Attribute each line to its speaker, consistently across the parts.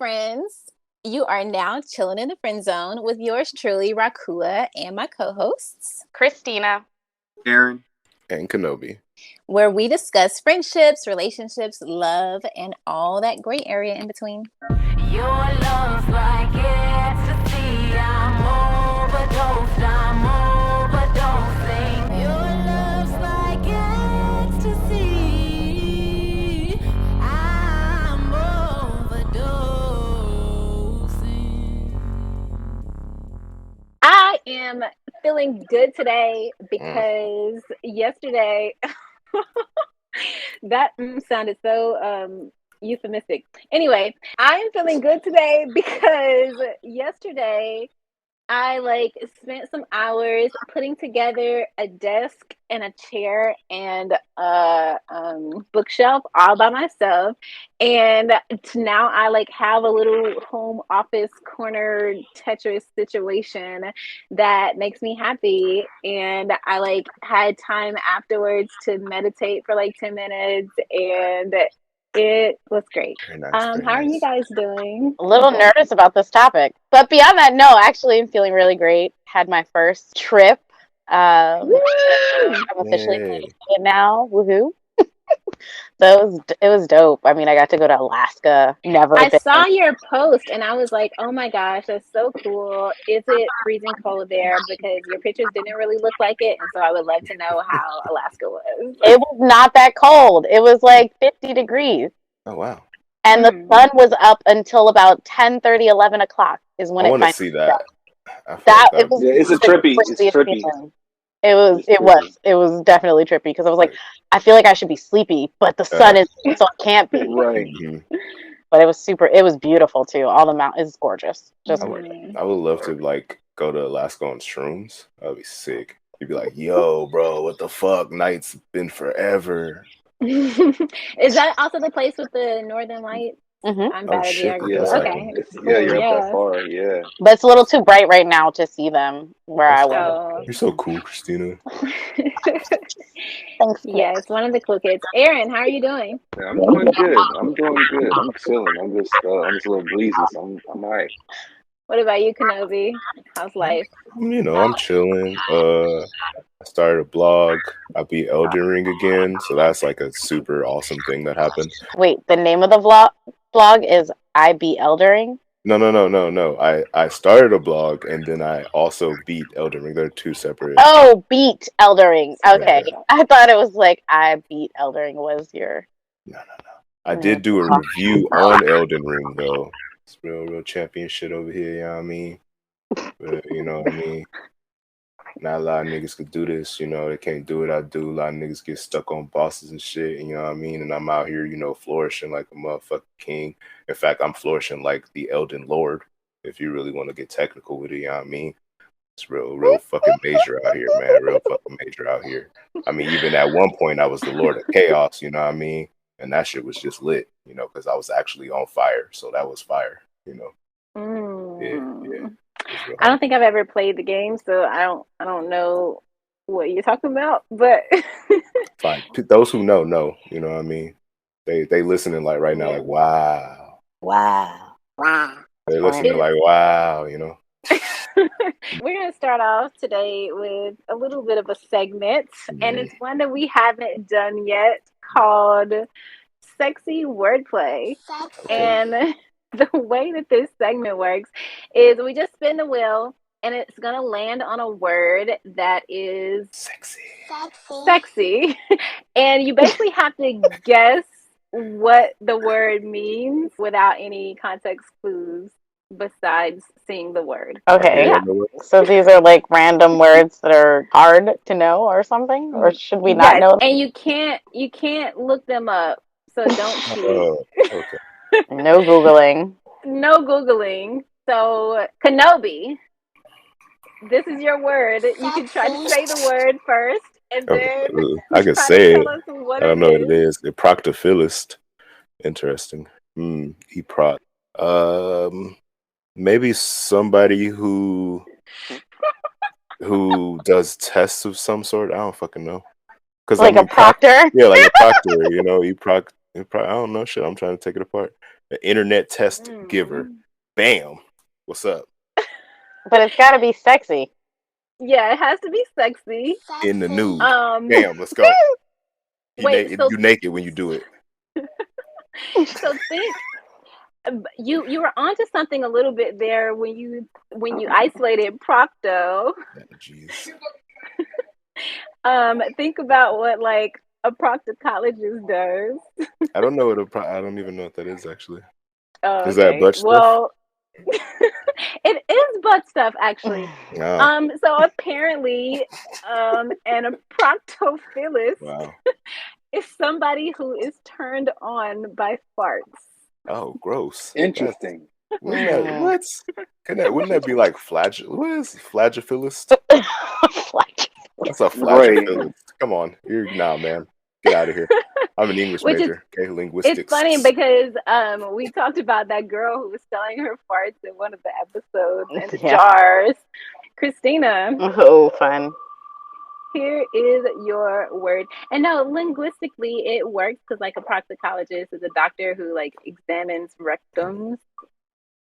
Speaker 1: friends. You are now chilling in the friend zone with yours truly, Rakua, and my co-hosts,
Speaker 2: Christina,
Speaker 3: Aaron,
Speaker 4: and Kenobi,
Speaker 1: where we discuss friendships, relationships, love, and all that gray area in between.
Speaker 5: Your love's like ecstasy. I'm overdosing. Your love's like ecstasy. I'm overdosing.
Speaker 1: I am feeling good today because yesterday that sounded so euphemistic. Anyway, I am feeling good today because yesterday I spent some hours putting together a desk and a chair and a bookshelf all by myself, and now I have a little home office corner Tetris situation that makes me happy, and I had time afterwards to meditate for 10 minutes, and it was great. How are you guys doing?
Speaker 2: a little nervous about this topic. But beyond that, no, actually I'm feeling really great. Had my first trip. I'm officially it now. Woohoo. So it was dope. I mean, I got to go to Alaska.
Speaker 1: I saw your post and I was like, oh my gosh, that's so cool. Is it freezing cold there? Because your pictures didn't really look like it. And so I would love to know how Alaska was.
Speaker 2: It was not that cold. It was 50 degrees.
Speaker 4: Oh, wow.
Speaker 2: And the sun was up until about 10:30, 11 o'clock is when
Speaker 4: I want to see that.
Speaker 2: It was
Speaker 3: it's a trippy. It's trippy.
Speaker 2: It was definitely trippy because I was like, I feel like I should be sleepy, but the sun is, so I can't be.
Speaker 3: Right.
Speaker 4: Mm-hmm.
Speaker 2: But it was beautiful too. All the mountains, it's gorgeous. Just
Speaker 4: I would love to go to Alaska on shrooms. That'd be sick. You'd be like, yo, bro, what the fuck? Night's been forever.
Speaker 1: Is that also the place with the Northern Lights?
Speaker 2: Mm-hmm.
Speaker 1: I'm bad at geography.
Speaker 3: Yeah.
Speaker 1: Okay.
Speaker 3: You're up that far. Yeah.
Speaker 2: But it's a little too bright right now to see them where I was.
Speaker 4: You're so cool, Christina.
Speaker 2: Thanks.
Speaker 1: Yes, one of the cool kids. Aaron, how are you doing?
Speaker 3: Yeah, I'm doing good. I'm chilling. I'm just a little breezy. So I'm all right.
Speaker 1: What about you, Kenobi? How's life?
Speaker 4: I'm chilling. I started a blog. I beat Elden Ring again, so that's a super awesome thing that happened.
Speaker 2: Wait, the name of the blog is I Beat Elden Ring?
Speaker 4: No. I started a blog and then I also beat Elden Ring. They're two separate.
Speaker 2: Oh, beat Elden Ring. Okay.
Speaker 4: Yeah.
Speaker 2: I thought it was I Beat Elden Ring was your...
Speaker 4: No. I did do a review on Elden Ring, though. It's real champion shit over here, you know what I mean? But, you know what I mean? Not a lot of niggas could do this, they can't do what I do. A lot of niggas get stuck on bosses and shit, you know what I mean? And I'm out here, flourishing like a motherfucking king. In fact, I'm flourishing like the Elden Lord, if you really want to get technical with it, you know what I mean? It's real fucking major out here, man. Real fucking major out here. I mean, even at one point, I was the Lord of Chaos, you know what I mean? And that shit was just lit, because I was actually on fire. So that was fire, Yeah.
Speaker 1: I don't think I've ever played the game, so I don't know what you're talking about, but
Speaker 4: fine. Those who know, you know what I mean? They listening right now, wow. They listening wow,
Speaker 1: We're going to start off today with a little bit of a segment, and it's one that we haven't done yet called Sexy Wordplay. And the way that this segment works is we just spin the wheel and it's going to land on a word that is sexy. And you basically have to guess what the word means without any context clues besides seeing the word.
Speaker 2: Okay. Yeah. So these are random words that are hard to know or something? Or should we not know them?
Speaker 1: And you can't look them up. So don't cheat.
Speaker 4: Okay.
Speaker 2: No Googling.
Speaker 1: No Googling. So, Kenobi, this is your word. You can try to say the word first, and then
Speaker 4: I can say it. I don't know what it is. A proctophilist. Interesting. Eproc. Maybe somebody who does tests of some sort. I don't fucking know.
Speaker 2: A proctor?
Speaker 4: Yeah, like a proctor. I don't know shit. I'm trying to take it apart. an internet test giver. Bam. What's up?
Speaker 2: But it's got to be sexy.
Speaker 1: Yeah, it has to be sexy.
Speaker 4: In the nude.
Speaker 1: Bam,
Speaker 4: Let's go.
Speaker 1: Wait, so
Speaker 4: you naked when you do it.
Speaker 1: so think you were onto something a little bit there when you isolated Procto.
Speaker 4: Jeez.
Speaker 1: Think about what like a proctologist does.
Speaker 4: I don't know I don't even know what that is actually.
Speaker 1: Oh,
Speaker 4: Is that butt stuff?
Speaker 1: Well, it is butt stuff actually.
Speaker 4: Oh.
Speaker 1: So apparently, and a proctophilus is somebody who is turned on by farts.
Speaker 4: Oh, gross.
Speaker 3: Interesting.
Speaker 4: Wouldn't that be like what is flagelphilus? That's a flagelphilus. Right. Come on. Nah, man. Get out of here. I'm an English major. Okay, linguistics.
Speaker 1: It's funny because we talked about that girl who was selling her farts in one of the episodes in jars. Christina.
Speaker 2: Oh, fun.
Speaker 1: Here is your word. And no, linguistically it works because like a proctologist is a doctor who like examines rectums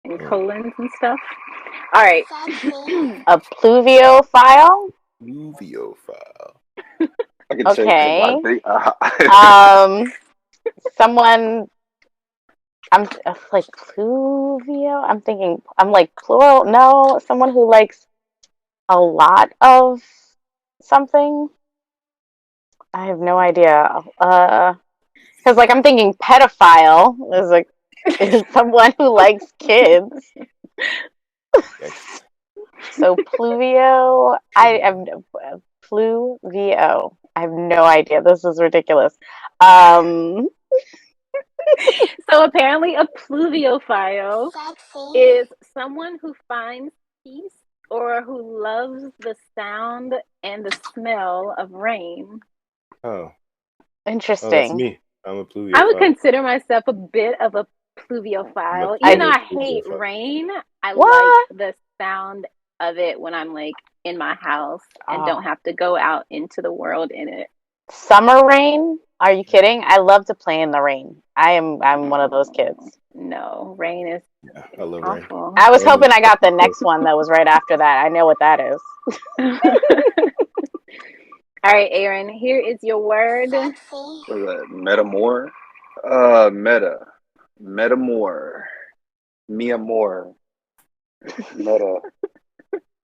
Speaker 1: and colons and stuff. All right.
Speaker 2: A pluviophile?
Speaker 4: Pluviophile.
Speaker 2: Okay. Someone. I'm like pluvio. I'm thinking. I'm like plural. No, someone who likes a lot of something. I have no idea. Because like I'm thinking pedophile is someone who likes kids. So pluvio. Pluvio. I have no idea. This is ridiculous. So
Speaker 1: apparently a pluviophile is someone who finds peace or who loves the sound and the smell of rain.
Speaker 4: Oh.
Speaker 2: Interesting.
Speaker 4: That's me. I'm a pluviophile.
Speaker 1: I would consider myself a bit of a pluviophile. Even though I hate rain, I like the sound of it when I'm like in my house and don't have to go out into the world in it.
Speaker 2: Summer rain? Are you kidding? I love to play in the rain. I'm one of those kids.
Speaker 1: No, rain is
Speaker 4: I love
Speaker 1: awful.
Speaker 2: Rain. I was hoping I got the next one that was right after that. I know what that is.
Speaker 1: All right, Aaron, here is your word.
Speaker 3: Metamor? Metamor. Me amor. Meta.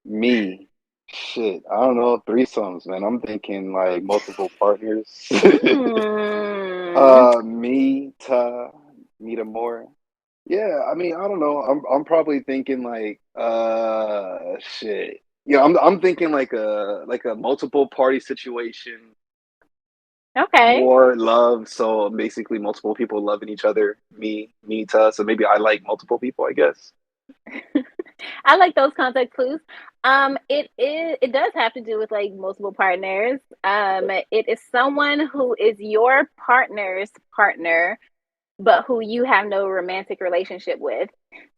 Speaker 3: Me. Shit. I don't know. Threesomes, man. I'm thinking like multiple partners. Me, ta, meet more. Yeah, I mean, I don't know. I'm probably thinking like shit. Yeah, I'm thinking like a multiple party situation.
Speaker 1: Okay.
Speaker 3: More love, so basically multiple people loving each other. Me, ta. So maybe I like multiple people, I guess.
Speaker 1: I like those context clues. It does have to do with like multiple partners. It is someone who is your partner's partner, but who you have no romantic relationship with.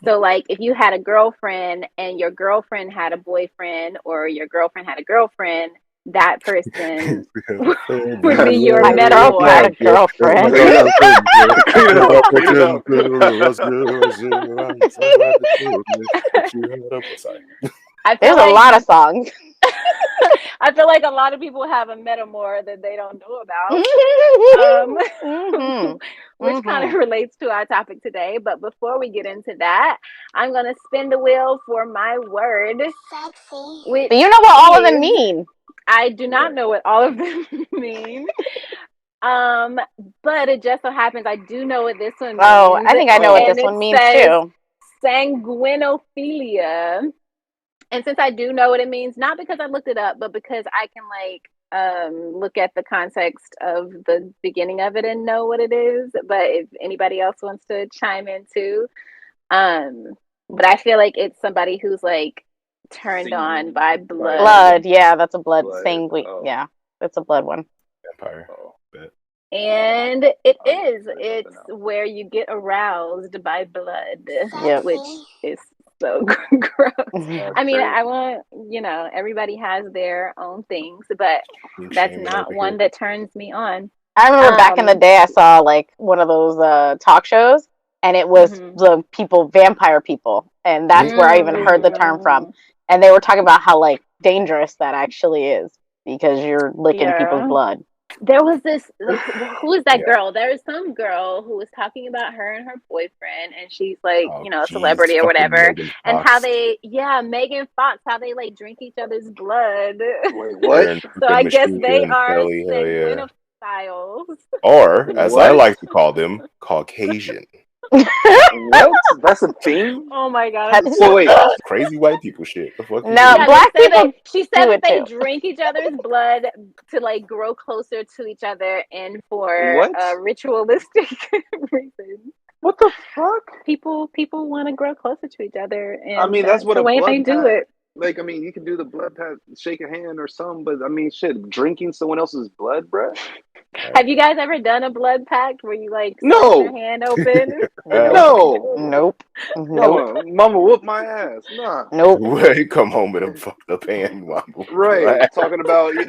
Speaker 1: So like if you had a girlfriend and your girlfriend had a boyfriend, or your girlfriend had a girlfriend, that person would be your metaphor.
Speaker 2: Had a girlfriend. There's a lot of songs.
Speaker 1: I feel like a lot of people have a metaphor that they don't know about, which kind of relates to our topic today. But before we get into that, I'm going to spin the wheel for my word.
Speaker 2: But you know what all of them mean.
Speaker 1: I do not know what all of them mean. But it just so happens I do know what this one means.
Speaker 2: Oh, I think I know what this one means too.
Speaker 1: Sanguinophilia. And since I do know what it means, not because I looked it up, but because I can like look at the context of the beginning of it and know what it is. But if anybody else wants to chime in too, but I feel like it's somebody who's like turned on by blood.
Speaker 2: Blood, yeah, that's a blood. Sanguine, yeah, that's a blood one.
Speaker 4: Vampire.
Speaker 1: And it's where you get aroused by blood, which is so gross. I mean, I want, everybody has their own things, but that's not one that turns me on.
Speaker 2: I remember back in the day, I saw like one of those talk shows, and it was the people, vampire people, and that's where I even heard the term from. And they were talking about how like dangerous that actually is because you're licking people's blood.
Speaker 1: There was this, who is that girl? There was some girl who was talking about her and her boyfriend, and she's like, a celebrity or whatever, and how they, Megan Fox, how they like drink each other's blood.
Speaker 3: Wait, what?
Speaker 1: So I guess they are sanguinophiles.
Speaker 4: Or, as I like to call them, Caucasian.
Speaker 3: What? That's a thing?
Speaker 1: Oh my god!
Speaker 3: So wait,
Speaker 4: crazy white people shit.
Speaker 2: No, black people.
Speaker 1: She said that they drink each other's blood to like grow closer to each other and for ritualistic reasons.
Speaker 3: What the fuck?
Speaker 1: People want to grow closer to each other, and
Speaker 3: I mean that's what
Speaker 1: the way they do it.
Speaker 3: Like, I mean, you can do the blood pat, shake a hand or something, but I mean, shit, drinking someone else's blood, bruh.
Speaker 1: Have you guys ever done a blood pact where you like
Speaker 3: no
Speaker 1: your hand open?
Speaker 2: Nope.
Speaker 3: Mama whoop my ass. Nah.
Speaker 2: Nope.
Speaker 4: Wait, come home with a fucked up hand.
Speaker 3: Right. Talking about me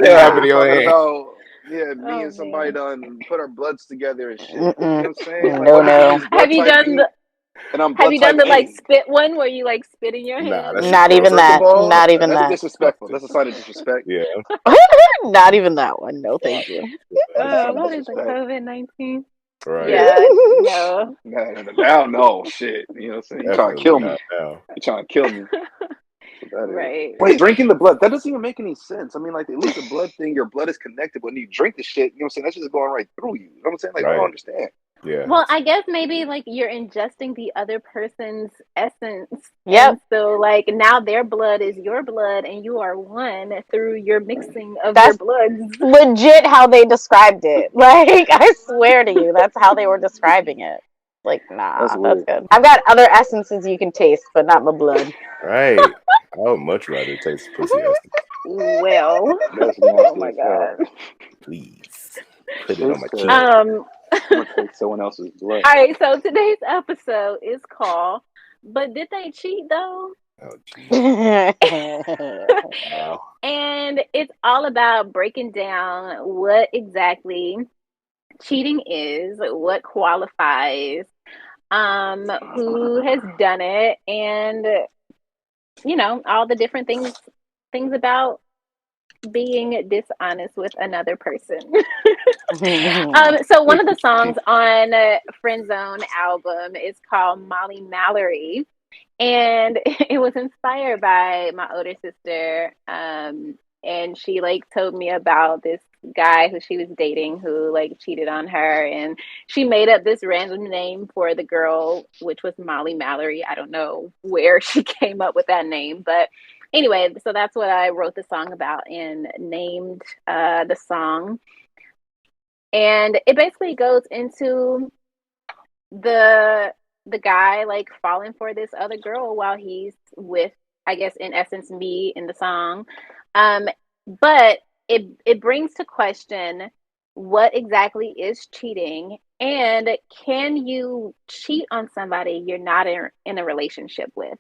Speaker 3: and somebody done put our bloods together and shit. You know what I'm saying?
Speaker 2: No.
Speaker 1: Have you done the like spit one where you like spit in your hand?
Speaker 2: Not even that. Not even that.
Speaker 3: That's disrespectful. That's a sign of disrespect.
Speaker 4: Yeah.
Speaker 2: Not even that one. No, thank you.
Speaker 1: What is it? COVID-19?
Speaker 4: Right.
Speaker 1: Yeah. No.
Speaker 3: Now, no shit. You know what I'm saying? You're trying to kill me. You're trying to kill me.
Speaker 1: Right.
Speaker 3: Wait, drinking the blood, that doesn't even make any sense. I mean, like, at least the blood thing, your blood is connected. When you drink the shit, you know what I'm saying? That's just going right through you. You know what I'm saying? Like, I don't understand.
Speaker 4: Yeah.
Speaker 1: Well, I guess maybe like you're ingesting the other person's essence.
Speaker 2: Yep.
Speaker 1: So like now their blood is your blood and you are one through your mixing of your bloods.
Speaker 2: Legit how they described it. Like, I swear to you, that's how they were describing it. Like, nah, that's good. I've got other essences you can taste, but not my blood.
Speaker 4: Right. I would much rather taste pussy essence.
Speaker 1: Well, oh my god.
Speaker 4: Please. Put it on my chin.
Speaker 3: I'm gonna take someone else's blood.
Speaker 1: All right, so today's episode is called "But Did They Cheat Tho?"
Speaker 4: Oh, geez.
Speaker 1: Wow. And it's all about breaking down what exactly cheating is, what qualifies, who has done it, and all the different things about being dishonest with another person. So one of the songs on FriendZone album is called Molly Mallory, and it was inspired by my older sister, and she like told me about this guy who she was dating who like cheated on her, and she made up this random name for the girl, which was Molly Mallory. I don't know where she came up with that name, but anyway, so that's what I wrote the song about and named the song. And it basically goes into the guy like falling for this other girl while he's with, I guess, in essence, me in the song. But it brings to question what exactly is cheating, and can you cheat on somebody you're not in a relationship with?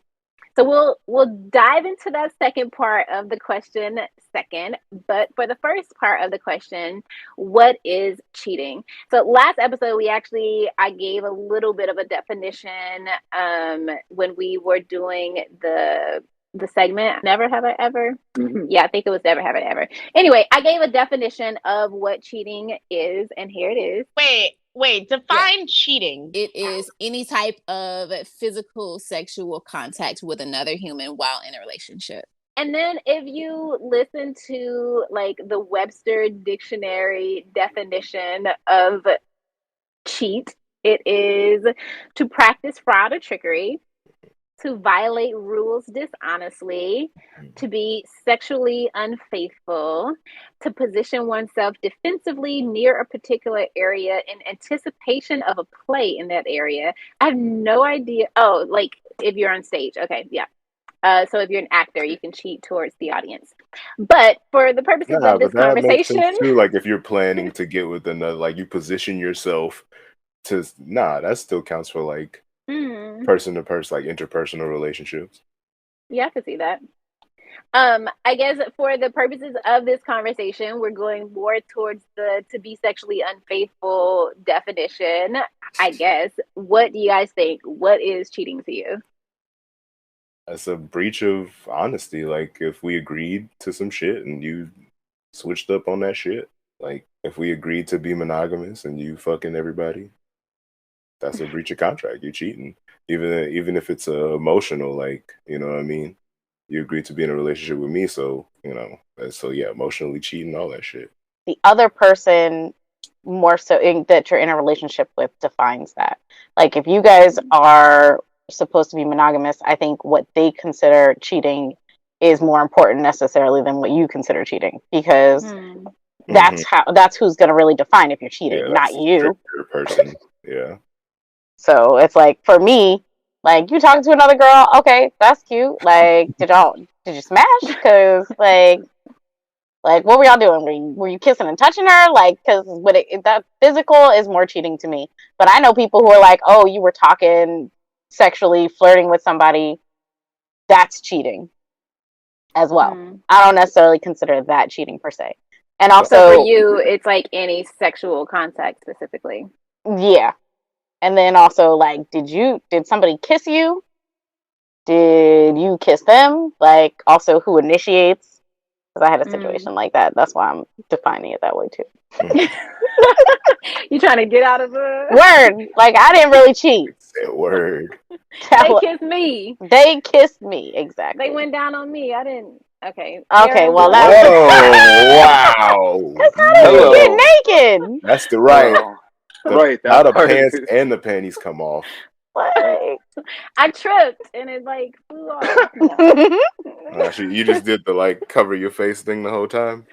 Speaker 1: So we'll dive into that second part of the question second. But for the first part of the question, what is cheating? So last episode, I gave a little bit of a definition when we were doing the segment, Never Have I Ever? Mm-hmm. Yeah, I think it was Never Have I Ever. Anyway, I gave a definition of what cheating is, and here it is.
Speaker 2: Wait, define cheating.
Speaker 6: It is any type of physical sexual contact with another human while in a relationship.
Speaker 1: And then if you listen to like the Webster Dictionary definition of cheat, it is to practice fraud or trickery, to violate rules dishonestly, to be sexually unfaithful, to position oneself defensively near a particular area in anticipation of a play in that area. I have no idea. Oh, like if you're on stage. Okay, yeah. So if you're an actor, you can cheat towards the audience. But for the purposes of this conversation,
Speaker 4: makes sense too, like if you're planning to get with another, like you position yourself to, that still counts for like person to person, like interpersonal relationships.
Speaker 1: Yeah, I can see that. I guess for the purposes of this conversation, we're going more towards the to be sexually unfaithful definition. I guess. What do you guys think? What is cheating to you?
Speaker 4: That's a breach of honesty. Like if we agreed to some shit and you switched up on that shit, like if we agreed to be monogamous and you fucking everybody, that's a breach of contract. You're cheating, even if it's emotional. Like you know what I mean. You agreed to be in a relationship with me, so you know. So yeah, emotionally cheating, all that shit.
Speaker 2: The other person, more so that you're in a relationship with, defines that. Like if you guys are supposed to be monogamous, I think what they consider cheating is more important necessarily than what you consider cheating, because that's who's going to really define if you're cheating,
Speaker 4: Yeah,
Speaker 2: not you.
Speaker 4: Person. Yeah.
Speaker 2: So it's like for me, like you talking to another girl, okay, that's cute. Like did you smash? Because like what were y'all doing? Were you kissing and touching her? Like, because that physical is more cheating to me. But I know people who are like, oh, you were talking sexually, flirting with somebody. That's cheating as well. I don't necessarily consider that cheating per se. And also,
Speaker 1: so for you, it's like any sexual contact specifically.
Speaker 2: Yeah. And then also, like, did somebody kiss you? Did you kiss them? Like, also, who initiates? Because I had a situation like that. That's why I'm defining it that way too.
Speaker 1: You trying to get out of the
Speaker 2: word? Like I didn't really cheat.
Speaker 4: Say word.
Speaker 1: They kissed me.
Speaker 2: They kissed me, exactly.
Speaker 1: They went down on me. I didn't. Okay.
Speaker 2: Okay. Well, that.
Speaker 4: Wow.
Speaker 2: Because how did you get naked?
Speaker 4: That's the right. How the
Speaker 3: part.
Speaker 4: pants and the panties come off.
Speaker 2: Like,
Speaker 1: I tripped and it like flew off.
Speaker 4: You just did the like cover your face thing the whole time.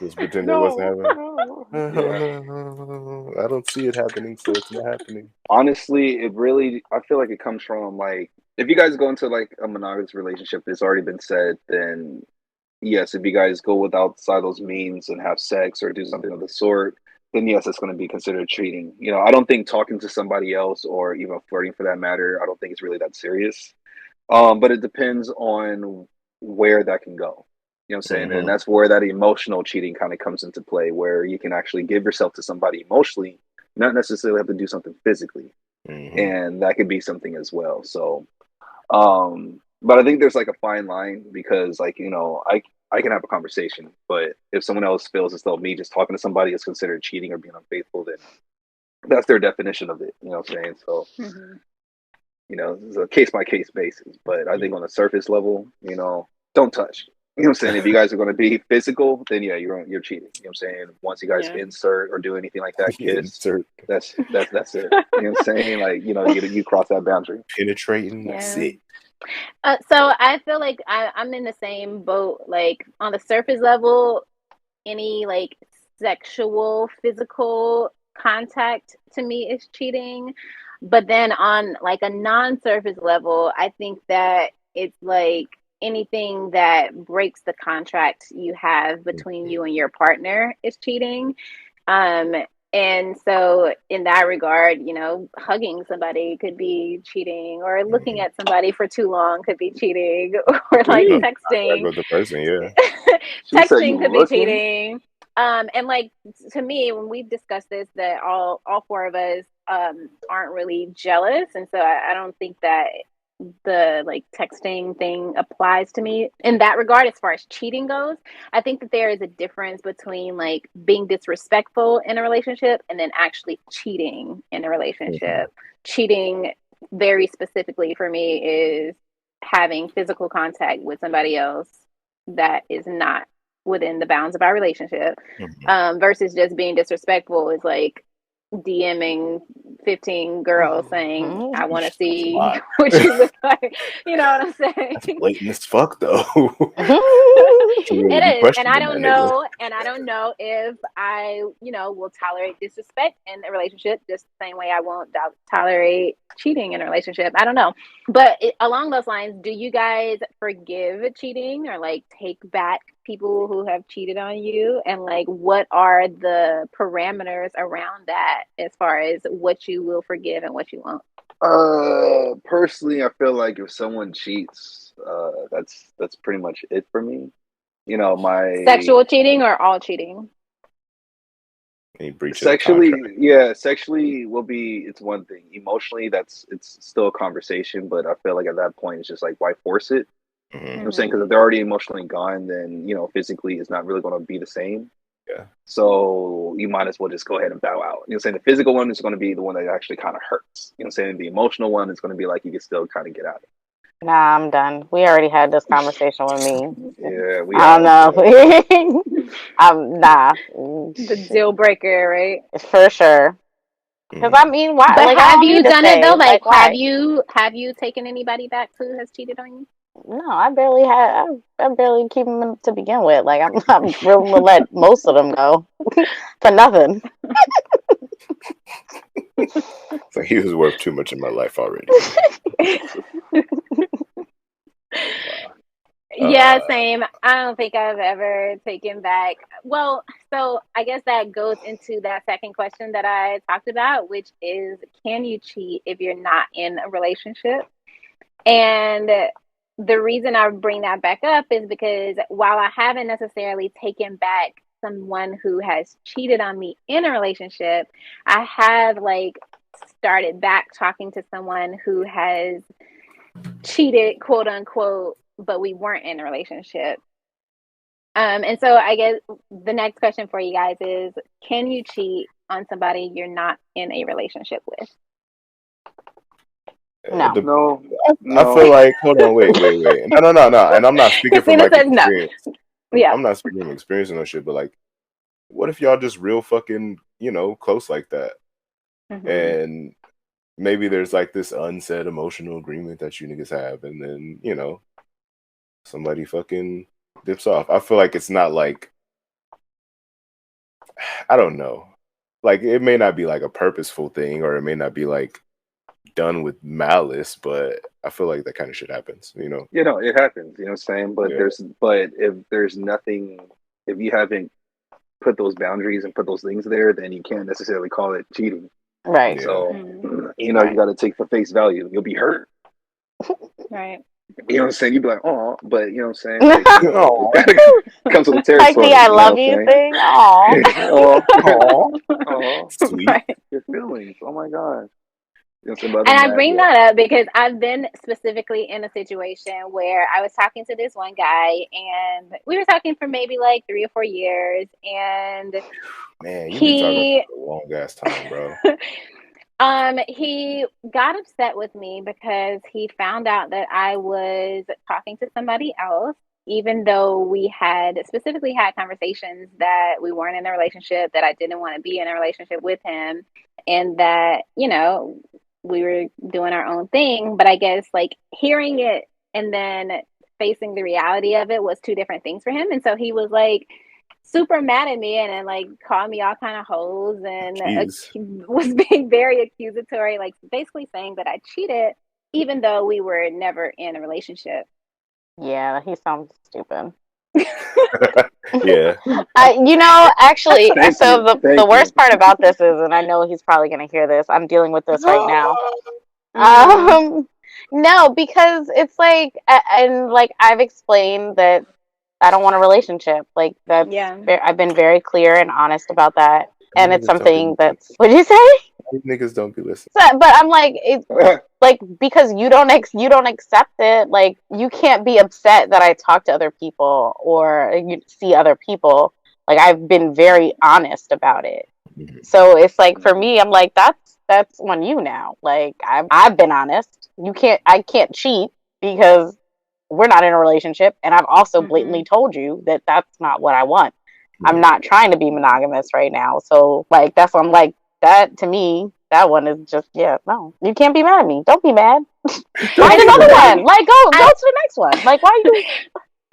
Speaker 4: Just pretend it wasn't happening. I don't see it happening, so it's not happening.
Speaker 3: Honestly, I feel like it comes from like if you guys go into like a monogamous relationship, it's already been said, then yes, if you guys go outside those means and have sex or do something of the sort, then yes, it's going to be considered cheating. You know, I don't think talking to somebody else or even flirting for that matter, I don't think it's really that serious. But it depends on where that can go. You know what I'm saying? And that's where that emotional cheating kind of comes into play, where you can actually give yourself to somebody emotionally, not necessarily have to do something physically. And that could be something as well. So, but I think there's like a fine line because like, you know, I can have a conversation, but if someone else feels as though me just talking to somebody is considered cheating or being unfaithful, then that's their definition of it. You know what I'm saying? So, you know, it's a case by case basis. But I think on the surface level, you know, don't touch. You know what I'm saying? If you guys are going to be physical, then yeah, you're cheating. You know what I'm saying? Once you guys insert or do anything like that, kiss, that's it. You know what I'm saying? Like, you know, you cross that boundary.
Speaker 4: Penetrating, that's it.
Speaker 1: So I feel like I'm in the same boat. Like on the surface level, any like sexual, physical contact to me is cheating. But then on like a non-surface level, I think that it's like anything that breaks the contract you have between you and your partner is cheating. And so in that regard, you know, hugging somebody could be cheating, or looking at somebody for too long could be cheating, or like texting.
Speaker 4: With the person, yeah.
Speaker 1: Texting could be cheating. And like to me, when we've discussed this, that all four of us aren't really jealous, and so I don't think that the like texting thing applies to me in that regard. As far as cheating goes, I think that there is a difference between like being disrespectful in a relationship and then actually cheating in a relationship. Cheating very specifically for me is having physical contact with somebody else that is not within the bounds of our relationship, versus just being disrespectful is like DMing 15 girls saying, I want to see what you look like. You know what I'm saying?
Speaker 4: That's blatant as fuck, though.
Speaker 1: It is. And I don't know if I, you know, will tolerate disrespect in a relationship just the same way I won't tolerate cheating in a relationship. I don't know. But along those lines, do you guys forgive cheating or like take back people who have cheated on you? And like, what are the parameters around that as far as what you will forgive and what you won't?
Speaker 3: Personally, I feel like if someone cheats, that's pretty much it for me. You know, my
Speaker 1: Sexual cheating or all cheating?
Speaker 4: Any breach of
Speaker 3: sexually,
Speaker 4: contract.
Speaker 3: yeah, sexually will be it's one thing. Emotionally, it's still a conversation, but I feel like at that point it's just like why force it? You know what I'm saying? Because if they're already emotionally gone, then you know physically it's not really going to be the same.
Speaker 4: Yeah.
Speaker 3: So you might as well just go ahead and bow out. You know what I'm saying? The physical one is going to be the one that actually kind of hurts. You know what I'm saying? The emotional one is going to be like you can still kind of get out of it.
Speaker 2: Nah, I'm done. We already had this conversation with me.
Speaker 3: Yeah, we
Speaker 2: I don't know. Nah.
Speaker 1: The deal breaker, right?
Speaker 2: For sure. Because I mean, why?
Speaker 1: But
Speaker 2: Like, I
Speaker 1: have
Speaker 2: don't
Speaker 1: you
Speaker 2: need to
Speaker 1: done it
Speaker 2: stay.
Speaker 1: though? Like,
Speaker 2: why?
Speaker 1: have you taken anybody back who has cheated on you?
Speaker 2: No, I barely had. I barely keep them to begin with. Like, I'm willing to let most of them go for nothing.
Speaker 4: So he was worth too much in my life already.
Speaker 1: Yeah, same. I don't think I've ever taken back. Well, so I guess that goes into that second question that I talked about, which is, can you cheat if you're not in a relationship? And the reason I bring that back up is because while I haven't necessarily taken back someone who has cheated on me in a relationship, I have like started back talking to someone who has cheated, quote unquote, but we weren't in a relationship. And so I guess the next question for you guys is, can you cheat on somebody you're not in a relationship with?
Speaker 2: No.
Speaker 4: I feel like, hold on, wait. No. And I'm not speaking from
Speaker 1: Christina
Speaker 4: like
Speaker 1: says no.
Speaker 4: experience.
Speaker 1: Yeah.
Speaker 4: I'm not speaking from experience and no shit, but like, what if y'all just real fucking, close like that? And maybe there's like this unsaid emotional agreement that you niggas have, and then, somebody fucking dips off. I feel like it's not like, I don't know. Like, it may not be like a purposeful thing, or it may not be like done with malice, but I feel like that kind of shit happens,
Speaker 3: You know, it happens, you know what I'm saying? But if there's nothing, if you haven't put those boundaries and put those things there, then you can't necessarily call it cheating.
Speaker 2: Right.
Speaker 3: So, you got to take for face value. You'll be hurt.
Speaker 1: Right.
Speaker 3: You know what I'm saying? You'd be like, oh, but you know what I'm saying? Like, comes with the territory.
Speaker 2: Like the I love you thing.
Speaker 3: Oh,
Speaker 4: sweet.
Speaker 1: Right.
Speaker 3: Your feelings. Oh my gosh.
Speaker 1: And I bring that up because I've been specifically in a situation where I was talking to this one guy, and we were talking for maybe like 3 or 4 years, and
Speaker 4: man, you've been talking for a long ass time, bro.
Speaker 1: He got upset with me because he found out that I was talking to somebody else, even though we had specifically had conversations that we weren't in a relationship, that I didn't want to be in a relationship with him, and that, we were doing our own thing. But I guess like hearing it and then facing the reality of it was two different things for him. And so he was like super mad at me and then like called me all kind of hoes and was being very accusatory, like basically saying that I cheated, even though we were never in a relationship.
Speaker 2: Yeah, he sounds stupid.
Speaker 4: Yeah.
Speaker 2: Actually, the worst part about this is, and I know he's probably going to hear this, I'm dealing with this right now. No, because it's like, and like I've explained that I don't want a relationship. Like I've been very clear and honest about that. And it's something that's, what'd you say?
Speaker 4: Niggas don't be listening.
Speaker 2: But I'm like, it's like, because you don't accept it. Like, you can't be upset that I talk to other people or you see other people. Like, I've been very honest about it. So it's like, for me, I'm like, that's on you now. Like, I've been honest. I can't cheat because we're not in a relationship. And I've also blatantly told you that that's not what I want. I'm not trying to be monogamous right now. So like, that's what I'm like, that to me, that one is just, no, you can't be mad at me. Don't be mad. Find another one. Like, go to the next one. Like, why you?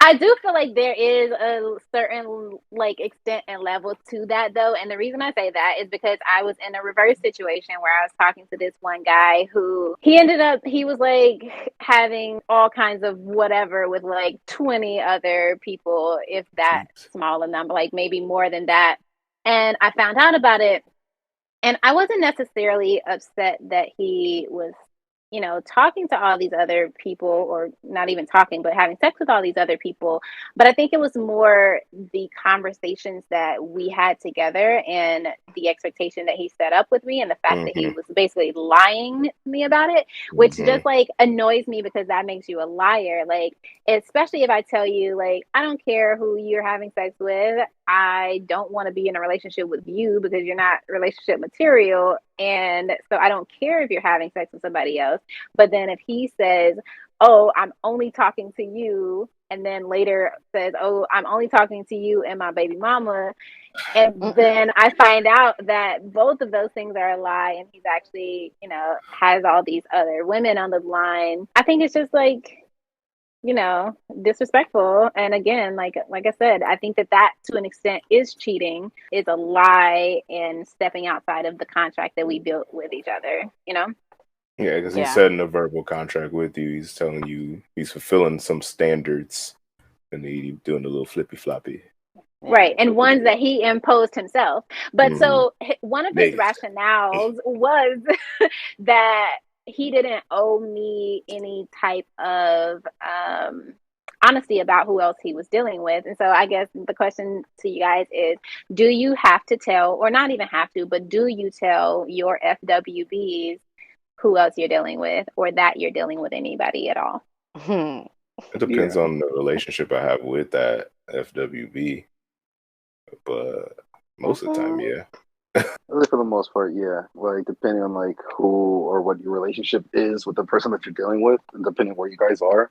Speaker 1: I do feel like there is a certain like extent and level to that though. And the reason I say that is because I was in a reverse situation where I was talking to this one guy who he was like having all kinds of whatever with like 20 other people, if that small a number, like maybe more than that. And I found out about it. And I wasn't necessarily upset that he was talking to all these other people, or not even talking, but having sex with all these other people. But I think it was more the conversations that we had together and the expectation that he set up with me, and the fact that he was basically lying to me about it, which just like annoys me, because that makes you a liar. Like, especially if I tell you, like, I don't care who you're having sex with, I don't want to be in a relationship with you because you're not relationship material. And so I don't care if you're having sex with somebody else. But then if he says, oh, I'm only talking to you, and then later says, oh, I'm only talking to you and my baby mama, and then I find out that both of those things are a lie, and he's actually, has all these other women on the line, I think it's just like, disrespectful. And again, like I said, I think that to an extent is cheating, is a lie, and stepping outside of the contract that we built with each other,
Speaker 4: Yeah, because he's setting a verbal contract with you. He's telling you he's fulfilling some standards, and he's doing a little flippy floppy.
Speaker 1: Right, and ones that he imposed himself. But so one of his rationales was that he didn't owe me any type of honesty about who else he was dealing with. And so I guess the question to you guys is, do you have to tell, or not even have to, but do you tell your FWBs who else you're dealing with, or that you're dealing with anybody at all?
Speaker 4: It depends on the relationship I have with that FWB. But most of the time, yeah.
Speaker 3: For the most part, yeah. Like, depending on like who or what your relationship is with the person that you're dealing with, and depending where you guys are,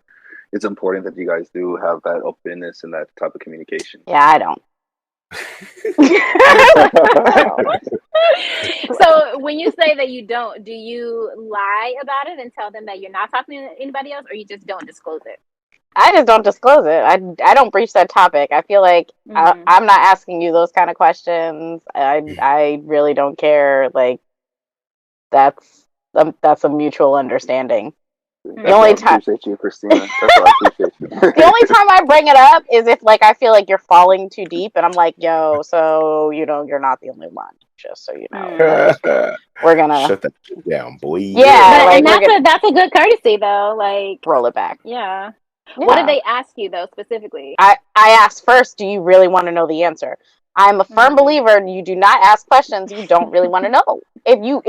Speaker 3: it's important that you guys do have that openness and that type of communication.
Speaker 2: Yeah, I don't.
Speaker 1: So when you say that you don't, do you lie about it and tell them that you're not talking to anybody else, or you just don't disclose it?
Speaker 2: I just don't disclose it. I don't breach that topic. I feel like I'm not asking you those kind of questions. I really don't care. Like, that's a mutual understanding. The only time I appreciate you, Christina. That's why I appreciate you. The only time I bring it up is if like I feel like you're falling too deep, and I'm like, yo, so you're not the only one. Just so you know, we're gonna
Speaker 4: shut that shit down, boy.
Speaker 2: Yeah,
Speaker 1: but, and that's a good courtesy, though. Like,
Speaker 2: roll it back.
Speaker 1: Yeah. What did they ask you, though, specifically?
Speaker 2: I asked first, do you really want to know the answer? I'm a firm believer, you do not ask questions you don't really want to know. If you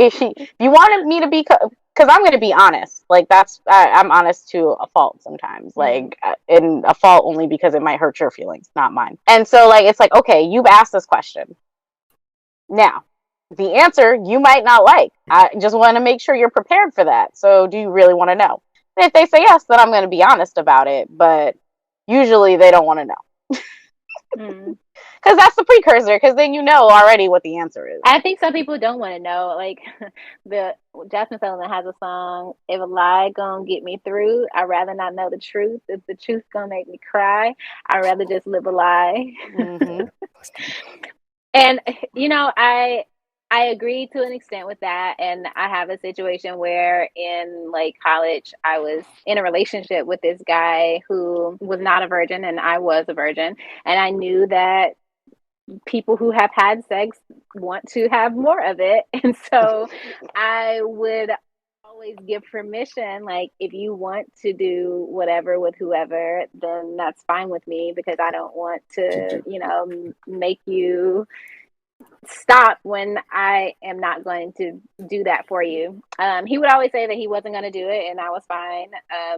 Speaker 2: wanted me to be, because I'm going to be honest. Like, I'm honest to a fault sometimes. Like, and a fault only because it might hurt your feelings, not mine. And so, like, it's like, okay, you've asked this question. Now, the answer you might not like. I just want to make sure you're prepared for that. So, do you really want to know? And if they say yes, then I'm going to be honest about it. But usually they don't want to know. Because that's the precursor, because then you know already what the answer is.
Speaker 1: I think some people don't want to know. Like, Jasmine Sullivan has a song, if a lie gonna get me through, I'd rather not know the truth. If the truth gonna make me cry, I'd rather just live a lie. And, I agree to an extent with that. And I have a situation where in like college, I was in a relationship with this guy who was not a virgin, and I was a virgin. And I knew that people who have had sex want to have more of it. And so I would always give permission. Like, if you want to do whatever with whoever, then that's fine with me, because I don't want to, make you stop when I am not going to do that for you. He would always say that he wasn't going to do it, and I was fine.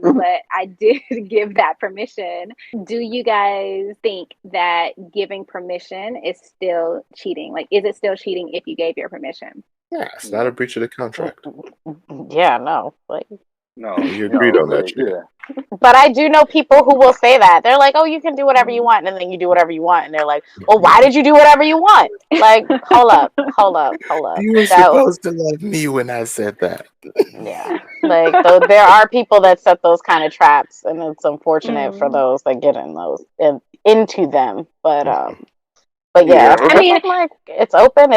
Speaker 1: But I did give that permission. Do you guys think that giving permission is still cheating? Like, is it still cheating if you gave your permission?
Speaker 4: Yeah, it's not a breach of the contract.
Speaker 2: Yeah, no. Like,
Speaker 3: no,
Speaker 4: you agreed on that shit.
Speaker 2: Yeah. But I do know people who will say that. They're like, oh, you can do whatever you want, and then you do whatever you want. And they're like, well, why did you do whatever you want? Like, hold up.
Speaker 4: You were supposed to love me when I said that.
Speaker 2: Yeah. Like, there are people that set those kind of traps, and it's unfortunate for those that get into them. But yeah. I mean, like, it's open.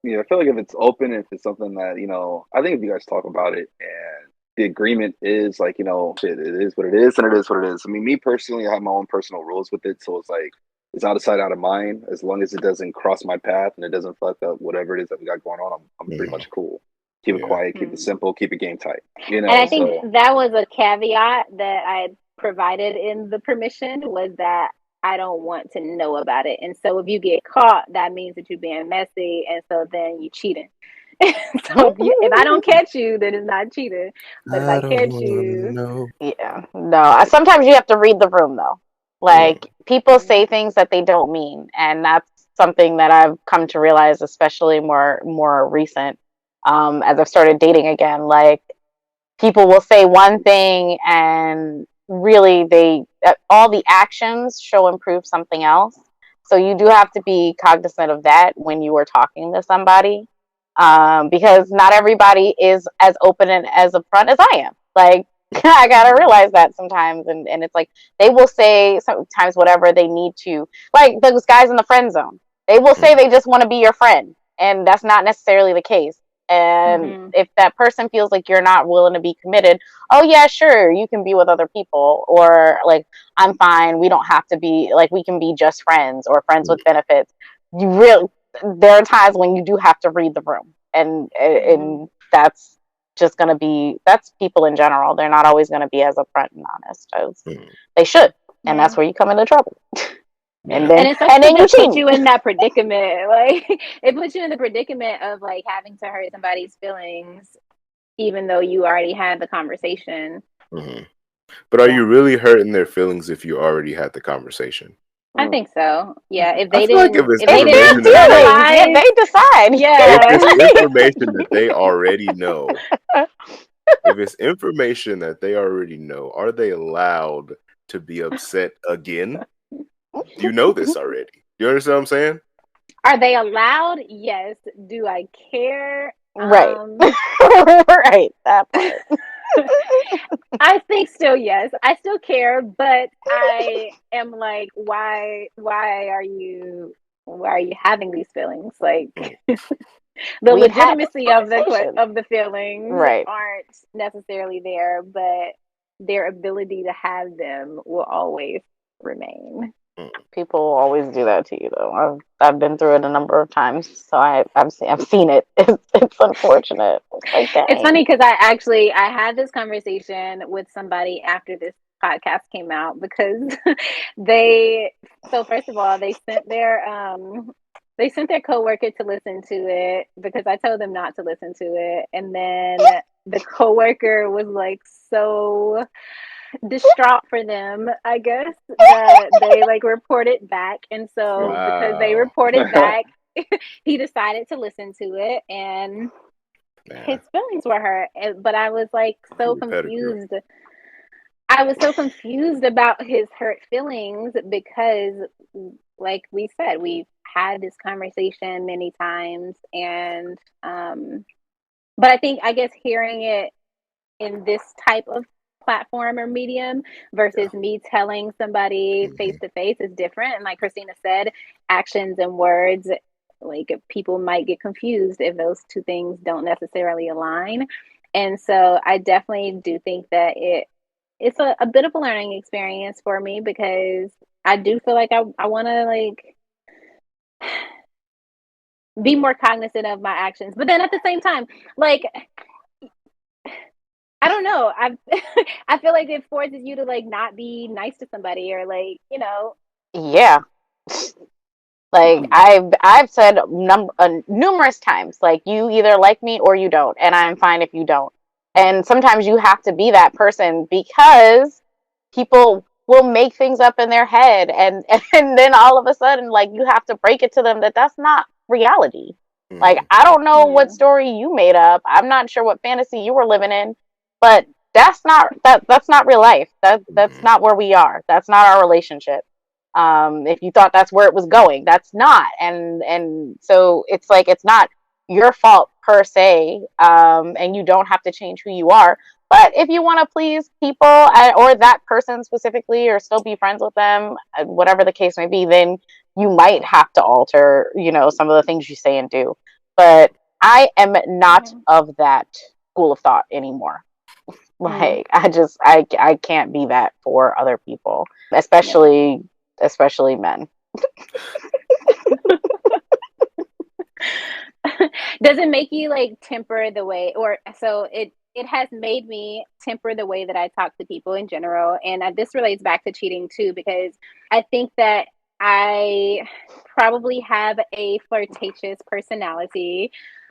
Speaker 3: Yeah, I feel like if it's open, if it's something that, I think if you guys talk about it and the agreement is like, shit, it is what it is, and it is what it is. I mean, me personally, I have my own personal rules with it. So it's like, it's out of sight, out of mind. As long as it doesn't cross my path and it doesn't fuck up whatever it is that we got going on, I'm pretty much cool. Keep it quiet, keep it simple, keep it game tight.
Speaker 1: And I think that was a caveat that I provided in the permission, was that I don't want to know about it. And so if you get caught, that means that you're being messy, and so then you cheating. So if I don't catch you, then it's not cheating. But if I catch you,
Speaker 2: yeah, no. Sometimes you have to read the room, though. Like, people say things that they don't mean, and that's something that I've come to realize, especially more recent, as I've started dating again. Like, people will say one thing, and really, all the actions show and prove something else. So you do have to be cognizant of that when you are talking to somebody, because not everybody is as open and as upfront as I am. Like, I gotta realize that sometimes, and it's like, they will say sometimes whatever they need to. Like those guys in the friend zone, they will say they just want to be your friend, and that's not necessarily the case. And if that person feels like you're not willing to be committed, oh yeah, sure, you can be with other people, or like, I'm fine, we don't have to be, like, we can be just friends or friends with benefits. There are times when you do have to read the room, and that's just going to be, that's people in general. They're not always going to be as upfront and honest as they should, and that's where you come into trouble. And then
Speaker 1: you put you in that predicament. Like, it puts you in the predicament of like having to hurt somebody's feelings, even though you already had the conversation.
Speaker 4: But are you really hurting their feelings if you already had the conversation?
Speaker 1: I think so. Yeah, if they
Speaker 4: didn't,
Speaker 1: like if
Speaker 4: they
Speaker 1: didn't
Speaker 2: realize, they decide.
Speaker 1: Yeah,
Speaker 4: if it's information that they already know, if it's information that they already know, are they allowed to be upset again? You know this already. You understand what I'm saying?
Speaker 1: Are they allowed? Yes. Do I care?
Speaker 2: Right. Right. That part.
Speaker 1: I think still yes. I still care, but I am like, why are you having these feelings? Like, the legitimacy of the feelings aren't necessarily there, but their ability to have them will always remain.
Speaker 2: People always do that to you, though. I've been through it a number of times, so I've seen it. It's unfortunate.
Speaker 1: It's funny because I had this conversation with somebody after this podcast came out, because first of all, they sent their coworker to listen to it because I told them not to listen to it, and then the coworker was like so distraught for them, I guess, that they like reported back. And so because they reported back, he decided to listen to it, and his feelings were hurt. But I was like so confused. I was so confused about his hurt feelings because, like we said, we've had this conversation many times, and but I guess hearing it in this type of platform or medium versus me telling somebody face to face is different. And like Christina said, actions and words, like, people might get confused if those two things don't necessarily align. And so I definitely do think that it's a bit of a learning experience for me, because I do feel like I want to like be more cognizant of my actions, but then at the same time, like, I don't know. I feel like it forces you to like not be nice to somebody, or like, you know.
Speaker 2: Yeah. Like, I've said numerous times, like, you either like me or you don't, and I'm fine if you don't. And sometimes you have to be that person, because people will make things up in their head, and then all of a sudden, like, you have to break it to them that that's not reality. Like, I don't know what story you made up. I'm not sure what fantasy you were living in. But that's not real life. That's not where we are. That's not our relationship. If you thought that's where it was going, that's not. And so it's like, it's not your fault per se. And you don't have to change who you are. But if you want to please people, or that person specifically, or still be friends with them, whatever the case may be, then you might have to alter, some of the things you say and do. But I am not of that school of thought anymore. Like, I can't be that for other people, especially men.
Speaker 1: Does it make you like temper the way, or so it has made me temper the way that I talk to people in general, and this relates back to cheating too, because I think that I probably have a flirtatious personality,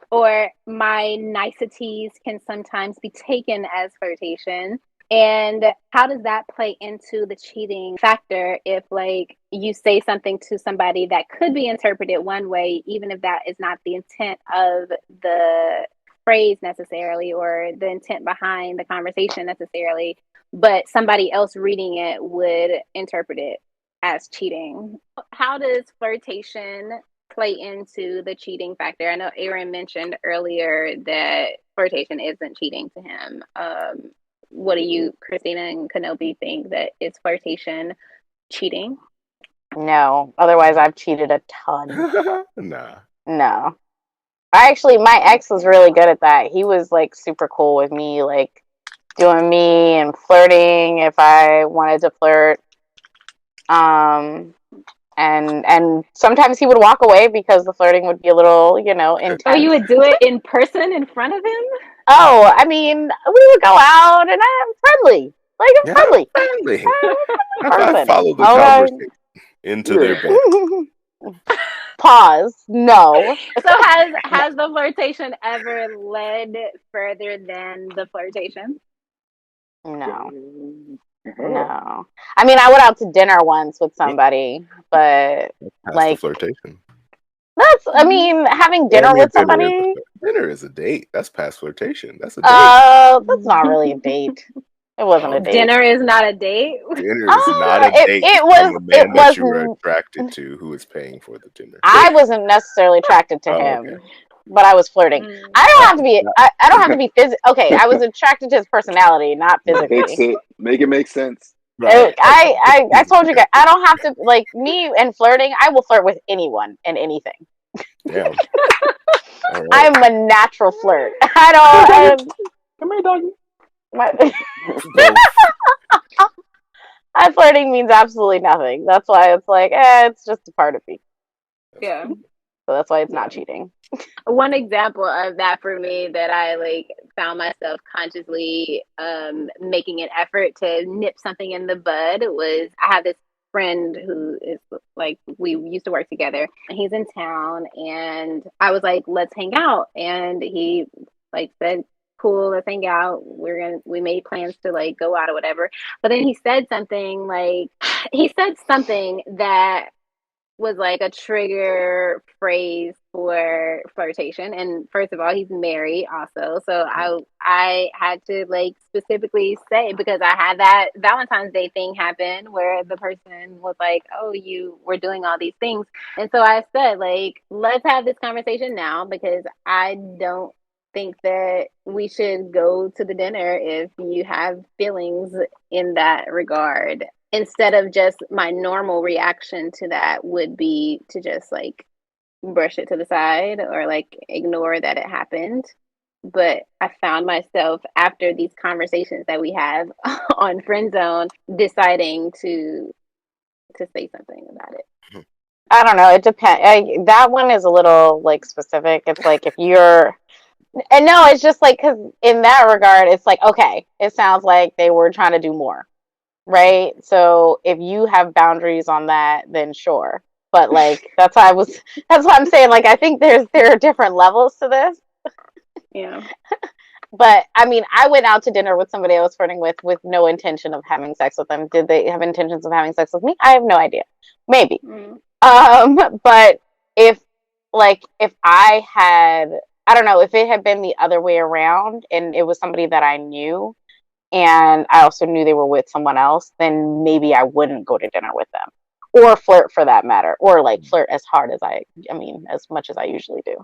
Speaker 1: or my niceties can sometimes be taken as flirtation. And how does that play into the cheating factor if, like, you say something to somebody that could be interpreted one way, even if that is not the intent of the phrase necessarily, or the intent behind the conversation necessarily, but somebody else reading it would interpret it as cheating? How does flirtation play into the cheating factor? I know Aaron mentioned earlier that flirtation isn't cheating to him. What do you, Christina and Kenobi, think that is flirtation cheating?
Speaker 2: No. Otherwise, I've cheated a ton.
Speaker 4: Nah.
Speaker 2: No. My ex was really good at that. He was like super cool with me, like doing me and flirting if I wanted to flirt. And sometimes he would walk away because the flirting would be a little, intense.
Speaker 1: Oh, you would do it in person in front of him?
Speaker 2: Oh, I mean, we would go out and I'm friendly. Like, I'm friendly.
Speaker 4: Friendly.
Speaker 2: I'm
Speaker 4: I follow the
Speaker 2: Okay.
Speaker 4: conversation into their bed.
Speaker 2: Pause. No.
Speaker 1: So has the flirtation ever led further than the flirtation?
Speaker 2: No. No. I mean, I went out to dinner once with somebody, but
Speaker 4: That's
Speaker 2: like
Speaker 4: the flirtation.
Speaker 2: having dinner with somebody.
Speaker 4: Dinner is a date. That's past flirtation. That's a date.
Speaker 2: That's not really a date. It wasn't a date.
Speaker 1: Dinner is not a date?
Speaker 4: Dinner is not a date
Speaker 2: it was-
Speaker 4: from a man
Speaker 2: it
Speaker 4: that you
Speaker 2: was-
Speaker 4: were attracted to who is paying for the dinner.
Speaker 2: I wasn't necessarily attracted to
Speaker 4: Oh,
Speaker 2: him,
Speaker 4: okay.
Speaker 2: but I was flirting. I don't have to be. I don't have to be physical. Okay, I was attracted to his personality, not physically.
Speaker 3: Fix it. Make it make sense.
Speaker 4: Right.
Speaker 2: I told you guys, I don't have to, like, me and flirting. I will flirt with anyone and anything.
Speaker 4: Damn. All right.
Speaker 2: I'm a natural flirt. I don't.
Speaker 3: Come here, doggy.
Speaker 4: So,
Speaker 2: I flirting means absolutely nothing. That's why it's like, it's just a part of me.
Speaker 1: Yeah.
Speaker 2: So that's why it's not cheating.
Speaker 1: One example of that for me that I like found myself consciously making an effort to nip something in the bud was, I have this friend who is like, we used to work together, and he's in town, and I was like, let's hang out, and he like said, cool, let's hang out. We made plans to like go out or whatever, but then he said something that was like a trigger phrase for flirtation. And first of all, he's married also, so I had to like specifically say, because I had that Valentine's Day thing happen where the person was like, oh, you were doing all these things, and so I said, like, let's have this conversation now, because I don't think that we should go to the dinner if you have feelings in that regard. Instead of just, my normal reaction to that would be to just like brush it to the side or like ignore that it happened. But I found myself after these conversations that we have on FriendZone deciding to say something about it.
Speaker 2: I don't know. It depends. That one is a little like specific. It's like if you're, and no, it's just like, because in that regard, it's like, okay, it sounds like they were trying to do more. Right? So if you have boundaries on that, then sure. But like, that's why I'm saying, like, I think there are different levels to this.
Speaker 1: Yeah.
Speaker 2: But I mean, I went out to dinner with somebody I was flirting with no intention of having sex with them. Did they have intentions of having sex with me? I have no idea. Maybe. But if I had, I don't know, if it had been the other way around and it was somebody that I knew, and I also knew they were with someone else, then maybe I wouldn't go to dinner with them, or flirt for that matter, or like flirt as hard as as much as I usually do,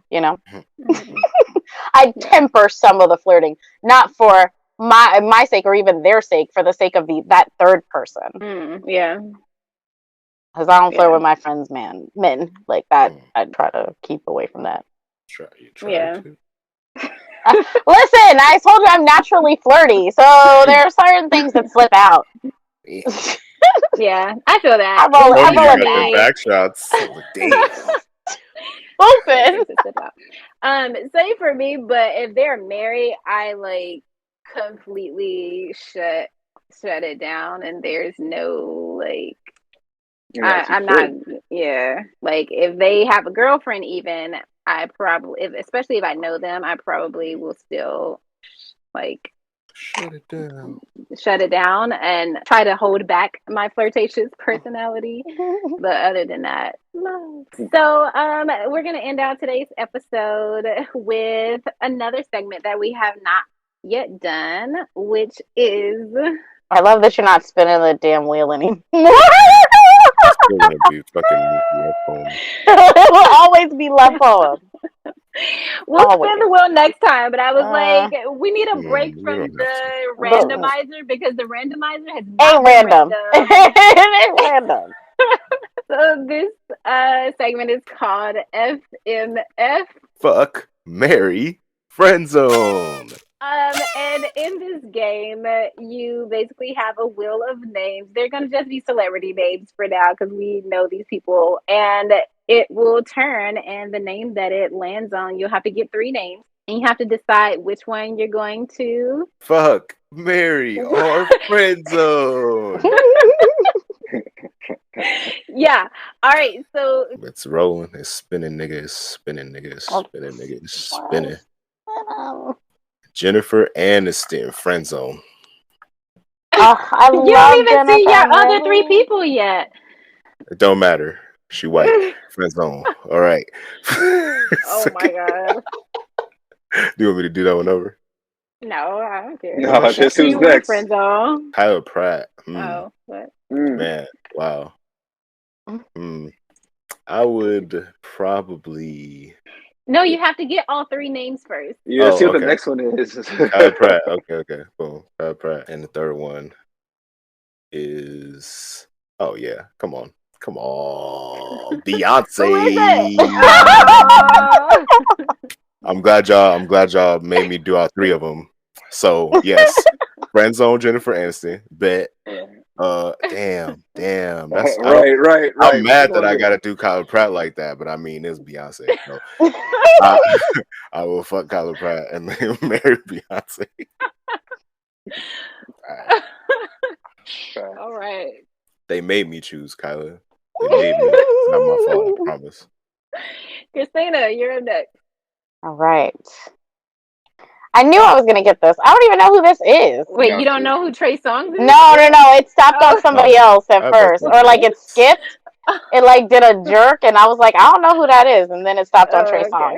Speaker 2: I temper some of the flirting, not for my sake or even their sake, for the sake of that third person.
Speaker 1: Yeah.
Speaker 2: Because I don't flirt with my friends' men like that. I try to keep away from that.
Speaker 4: Try to.
Speaker 2: Listen, I told you I'm naturally flirty, so there are certain things that slip out.
Speaker 1: Yeah, I feel that.
Speaker 2: I'm all
Speaker 4: back shots. Damn.
Speaker 2: Open.
Speaker 1: Same for me, but if they're married, I like completely shut it down, and there's no like I'm not, yeah. Like if they have a girlfriend, even I probably, especially if I know them, I probably will still like shut it down and try to hold back my flirtatious personality. But other than that, no. So we're gonna end out today's episode with another segment that we have not yet done, which is
Speaker 2: I love that you're not spinning the damn wheel anymore.
Speaker 4: Still gonna be fucking love poem.
Speaker 2: It will always be love poem.
Speaker 1: we'll spin the wheel next time, but I was like, we need a
Speaker 4: come
Speaker 1: break
Speaker 4: on, we
Speaker 1: from
Speaker 4: don't have
Speaker 1: the
Speaker 4: to.
Speaker 1: randomizer because the randomizer has not
Speaker 2: Ain't
Speaker 1: been
Speaker 2: random. It ain't random.
Speaker 1: So this segment is called FMF.
Speaker 4: Fuck, marry, friend zone.
Speaker 1: And in this game, you basically have a wheel of names. They're gonna just be celebrity names for now because we know these people, and it will turn. And the name that it lands on, you'll have to get 3 names, and you have to decide which one you're going to
Speaker 4: Fuck, marry, or friend zone.
Speaker 1: Yeah. All right. So
Speaker 4: It's rolling. It's spinning, nigga. It's spinning, nigga. It's spinning, nigga. It's spinning. Jennifer Aniston, friend zone.
Speaker 2: I
Speaker 1: you
Speaker 2: love
Speaker 1: don't even
Speaker 2: Jennifer
Speaker 1: see your
Speaker 2: Aniston.
Speaker 1: other 3 people yet.
Speaker 4: It don't matter. She white. Friend zone. All right.
Speaker 1: Oh my god.
Speaker 4: Do you want me to do that one over?
Speaker 1: No, I don't care.
Speaker 3: No, just who's
Speaker 1: You were
Speaker 3: next?
Speaker 1: friend zone.
Speaker 4: Tyler Pratt.
Speaker 1: Oh, what?
Speaker 4: Man, wow. I would probably.
Speaker 1: No, you have to get all 3 names first.
Speaker 3: Yeah, see what the next one is.
Speaker 4: Tyler Pratt. Okay. Boom. Tyler Pratt. And the third one is. Oh yeah. Come on. Beyonce. I'm glad y'all made me do all 3 of them. So yes, friend zone Jennifer Aniston. Bet. Damn. That's
Speaker 3: right.
Speaker 4: I'm mad that I gotta do Kyler Pratt like that, but I mean it's Beyonce. So I will fuck Kyler Pratt and then marry Beyonce.
Speaker 1: All right.
Speaker 4: They made me choose Kyler. They made me. It's not my fault, I promise.
Speaker 1: Christina, you're next.
Speaker 2: All right. I knew I was gonna get this. I don't even know who this is.
Speaker 1: Wait, you don't know who Trey Songz is?
Speaker 2: No. It stopped on somebody else at first, or like it skipped. It like did a jerk, and I was like, I don't know who that is, and then it stopped on Trey Songz.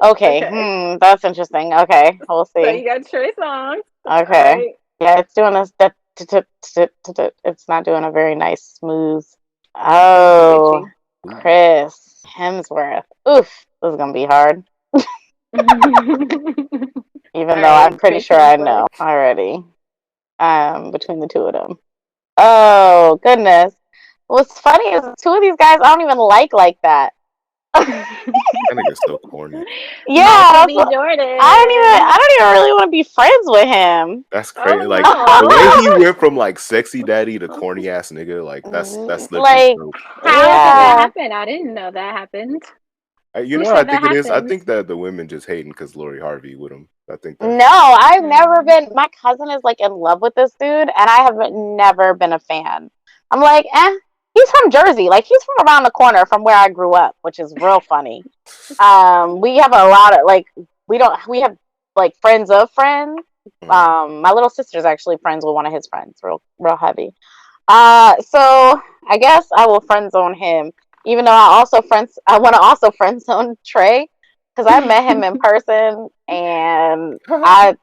Speaker 2: Okay. That's interesting. Okay, we'll see.
Speaker 1: So you got Trey Songz.
Speaker 2: Okay.
Speaker 1: Right.
Speaker 2: Yeah, it's doing this. It's not doing a very nice smooth. Oh, Chris Hemsworth. Oof, this is gonna be hard. Even though I'm pretty sure I know already. Between the 2 of them. Oh goodness. What's funny is 2 of these guys I don't even like that.
Speaker 4: That nigga's so corny.
Speaker 2: Yeah,
Speaker 1: I
Speaker 2: don't even really want to be friends with him.
Speaker 4: That's crazy. Like the way he went from like sexy daddy to corny ass nigga, like that's
Speaker 2: like
Speaker 1: how did that happen? I didn't know that happened.
Speaker 4: I think it is. I think that the women just hating because Lori Harvey with him. I think.
Speaker 2: No, I've never been. My cousin is like in love with this dude, and I have never been a fan. I'm like, he's from Jersey. Like he's from around the corner from where I grew up, which is real funny. We have a lot of like we have like friends of friends. My little sister's actually friends with one of his friends, real heavy. So I guess I will friend zone him. Even though I want to also friend zone Trey because I met him in person and I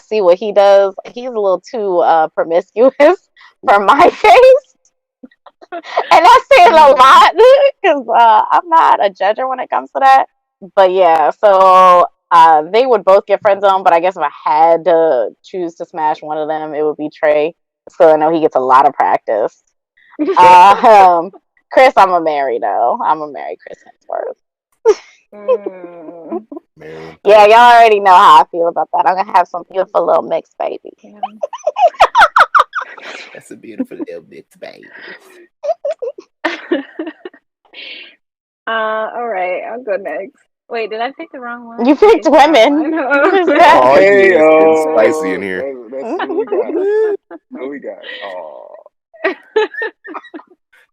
Speaker 2: see what he does. He's a little too promiscuous for my taste, and that's saying a lot because I'm not a judger when it comes to that. But yeah, so they would both get friend zone. But I guess if I had to choose to smash one of them, it would be Trey. So I know he gets a lot of practice. Chris, I'm a marry though. I'm a marry Chris Hemsworth. Yeah, y'all already know how I feel about that. I'm gonna have some beautiful little mixed baby.
Speaker 4: That's a beautiful little mixed baby.
Speaker 1: All right, I'll go next. Wait, did I pick the wrong one?
Speaker 2: You picked women. What is that?
Speaker 4: Oh,
Speaker 3: Hey,
Speaker 4: yeah, it's getting spicy in here.
Speaker 3: That's who we got. Who we got? Oh.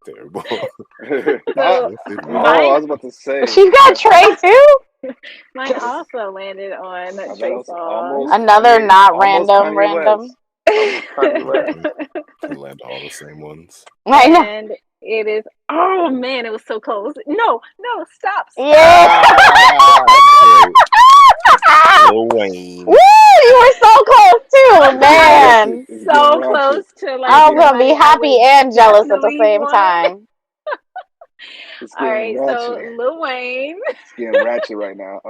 Speaker 4: Terrible.
Speaker 1: So
Speaker 3: I was about to say.
Speaker 2: She got Trey too.
Speaker 1: mine also landed on Trey Songz.
Speaker 2: Another not
Speaker 3: almost
Speaker 2: random.
Speaker 3: Kanye
Speaker 4: We land all the same ones.
Speaker 2: I know.
Speaker 1: And it is. Oh man, it was so close. No, stop.
Speaker 2: Yeah.
Speaker 4: Lil Wayne.
Speaker 2: Woo! You were so close too, man.
Speaker 1: So close to like.
Speaker 2: I'm gonna be happy and jealous at the same
Speaker 1: won.
Speaker 2: time.
Speaker 1: All right, so Lil Wayne.
Speaker 3: It's getting ratchet right now.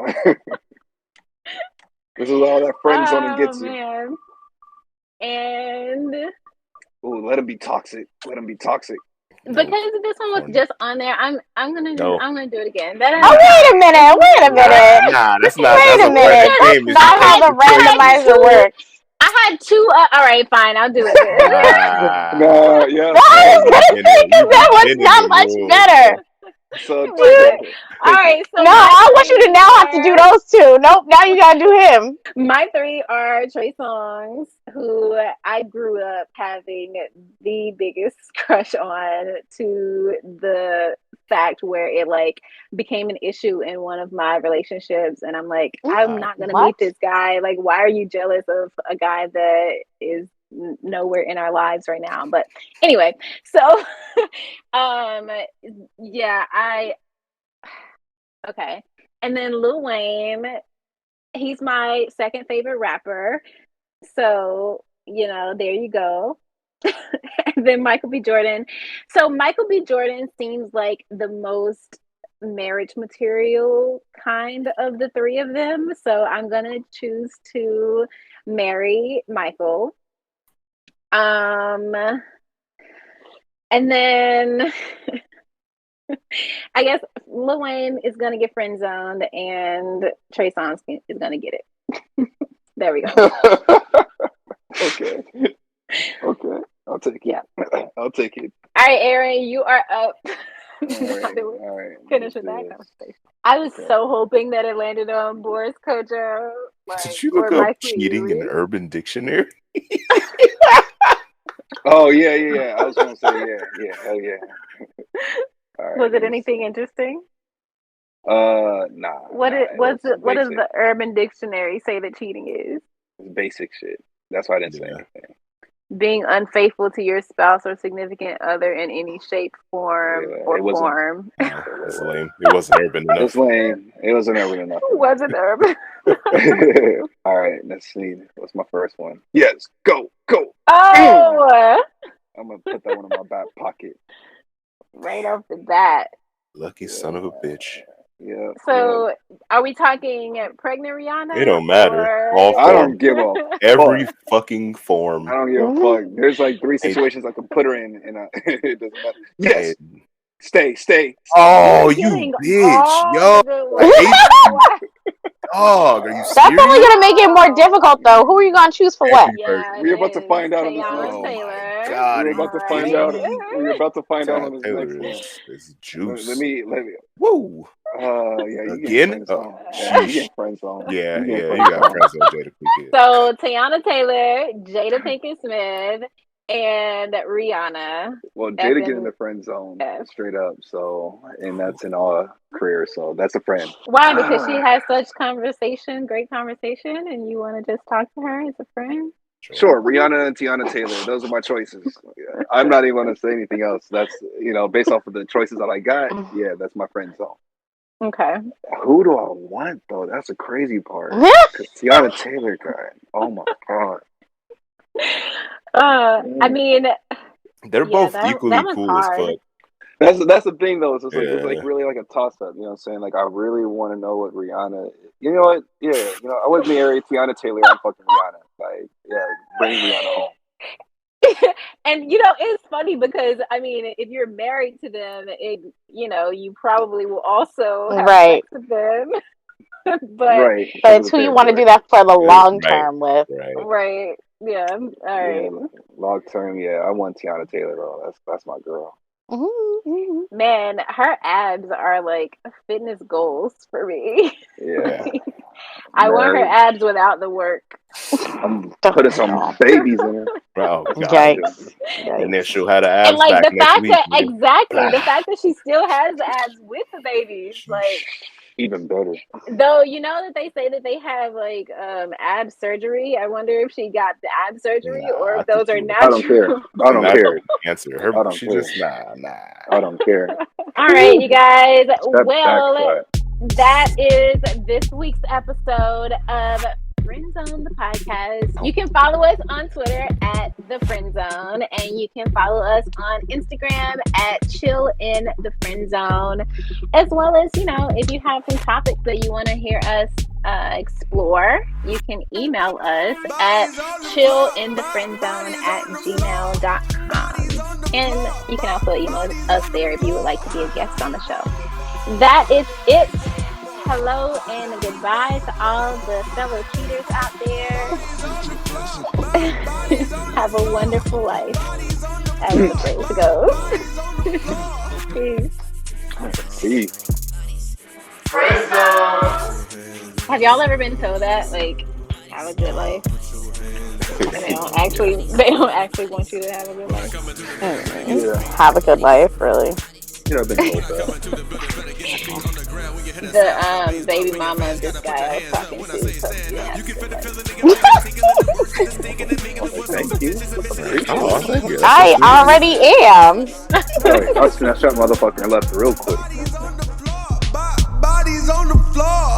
Speaker 3: This is all that friend zoning gets you.
Speaker 1: Man. And
Speaker 3: ooh, let him be toxic. Let him be toxic.
Speaker 1: because this one was just on there, I'm gonna do it again.
Speaker 2: Wait a minute.
Speaker 4: Nah, that's not.
Speaker 2: Wait a minute. That's not how the randomizer works.
Speaker 1: I had two. All right, fine. I'll do it.
Speaker 3: No, yeah.
Speaker 2: That was not much better.
Speaker 3: So
Speaker 1: all right. So
Speaker 2: no, I want you to now have to do those two. Nope, now you gotta do him.
Speaker 1: My three are Trey Songz, who I grew up having the biggest crush on, to the fact where it like became an issue in one of my relationships, and I'm like, I'm not gonna meet this guy. Like, why are you jealous of a guy that is nowhere in our lives right now? But anyway, so yeah, okay. And then Lil Wayne, he's my second favorite rapper. So, there you go. And then Michael B. Jordan. So Michael B. Jordan seems like the most marriage material kind of the three of them. So I'm going to choose to marry Michael. And then I guess Lil Wayne is going to get friend zoned and Trey Songz is going to get it. There we go.
Speaker 3: Okay. I'll take it.
Speaker 1: Yeah.
Speaker 3: I'll take it.
Speaker 1: All right, Aaron, you are up.
Speaker 3: All right.
Speaker 1: Finish with that conversation. I was so hoping that it landed on Boris Kodjoe.
Speaker 4: Did you look up cheating in the Urban Dictionary?
Speaker 3: Oh yeah. I was gonna say yeah. Hell yeah. Right,
Speaker 1: was it anything interesting?
Speaker 3: Nah.
Speaker 1: What does the Urban Dictionary say that cheating is?
Speaker 3: It's basic shit. That's why I didn't say anything.
Speaker 1: Being unfaithful to your spouse or significant other in any shape, form, or form.
Speaker 4: It was lame. It wasn't urban enough.
Speaker 3: It was lame. It wasn't urban enough.
Speaker 1: It wasn't urban.
Speaker 3: All right, let's see. What's my first one? Yes, go.
Speaker 1: Oh!
Speaker 3: I'm going to put that one in my back pocket.
Speaker 1: Right off the bat.
Speaker 4: Lucky son of a bitch.
Speaker 3: Yeah.
Speaker 1: So, are we talking pregnant Rihanna?
Speaker 4: It don't matter. All
Speaker 3: I don't give a
Speaker 4: every fucking form.
Speaker 3: I don't give a fuck. There's like 3 situations I can put her in, and it doesn't matter. Yes. Stay.
Speaker 4: Oh, you bitch, yo! Dog, are you serious?
Speaker 2: That's only gonna make it more difficult, though. Who are you gonna choose for what?
Speaker 1: Yeah,
Speaker 3: we're about to find out on this
Speaker 1: one.
Speaker 4: God,
Speaker 3: we're about to find out. We're about to find out on this next one.
Speaker 4: It's juice.
Speaker 3: Let me.
Speaker 4: Woo.
Speaker 3: Yeah. You
Speaker 4: Again?
Speaker 3: You get friends on.
Speaker 4: Yeah. You got friends on Jada Pinkett.
Speaker 1: So Teyana Taylor, Jada Pinkett Smith, and Rihanna.
Speaker 3: Well, Jada get in the friend zone straight up. So, and that's in all career. So that's a friend.
Speaker 1: Why? Because she has such great conversation, and you want to just talk to her as a friend?
Speaker 3: Sure, Rihanna and Teyana Taylor. Those are my choices. I'm not even going to say anything else. That's, based off of the choices that I got. Yeah, that's my friend zone.
Speaker 1: Okay.
Speaker 3: Who do I want, though? That's a crazy part. Because Teyana Taylor, God. Oh, my God.
Speaker 1: I mean,
Speaker 4: they're both equally cool as fuck.
Speaker 3: That's the thing, though. It's like really like a toss up. You know what I'm saying? Like, I really want to know what Rihanna. You know what? Yeah. I wouldn't marry Teyana Taylor. I'm fucking Rihanna. Like, yeah, bring Rihanna home.
Speaker 1: And it's funny because I mean, if you're married to them, you probably will also have sex with them. but
Speaker 2: it's who you want to do that for the long term with.
Speaker 1: Right. Yeah. All right.
Speaker 3: Yeah, long term. Yeah, I want Teyana Taylor though. That's my girl.
Speaker 1: Man, her abs are like fitness goals for me.
Speaker 3: Yeah.
Speaker 1: I want her abs without the work.
Speaker 3: I'm putting some babies in her.
Speaker 4: Oh, God.
Speaker 2: Yikes.
Speaker 4: And then she'll have the abs
Speaker 1: And like
Speaker 4: back
Speaker 1: the
Speaker 4: next
Speaker 1: fact
Speaker 4: week.
Speaker 1: that the fact that she still has the abs with the babies, like
Speaker 3: even better.
Speaker 1: Though you know that they say that they have like ab surgery. I wonder if she got the ab surgery or if those are natural.
Speaker 3: I don't care. I don't care.
Speaker 4: Answer her.
Speaker 3: I don't
Speaker 4: She
Speaker 3: care.
Speaker 4: just nah.
Speaker 3: I don't care.
Speaker 1: All right, you guys.
Speaker 3: That
Speaker 1: Well,
Speaker 3: backfire.
Speaker 1: that is this week's episode of FriendZone the Podcast. You can follow us on Twitter at the FriendZone, and you can follow us on Instagram at Chill in the FriendZone, as well as, you know, if you have some topics that you want to hear us explore, you can email us at chillinthefriendzone@gmail.com, and you can also email us there if you would like to be a guest on the show. That is it. Hello and goodbye to all the fellow cheaters out there. Have a wonderful life, as the phrase goes. Peace. Have y'all ever been told that, like, have a good life? And they don't actually want you to have a good life.
Speaker 2: Yeah. Have a good life, really.
Speaker 3: You know, I've been told that.
Speaker 1: The baby mama of this guy I was talking to told me to have a good life.
Speaker 3: Thank you.
Speaker 4: Oh, thank you.
Speaker 2: I already am.
Speaker 3: Right, I snatched that motherfucker and left real quick.
Speaker 5: Bodies on the floor.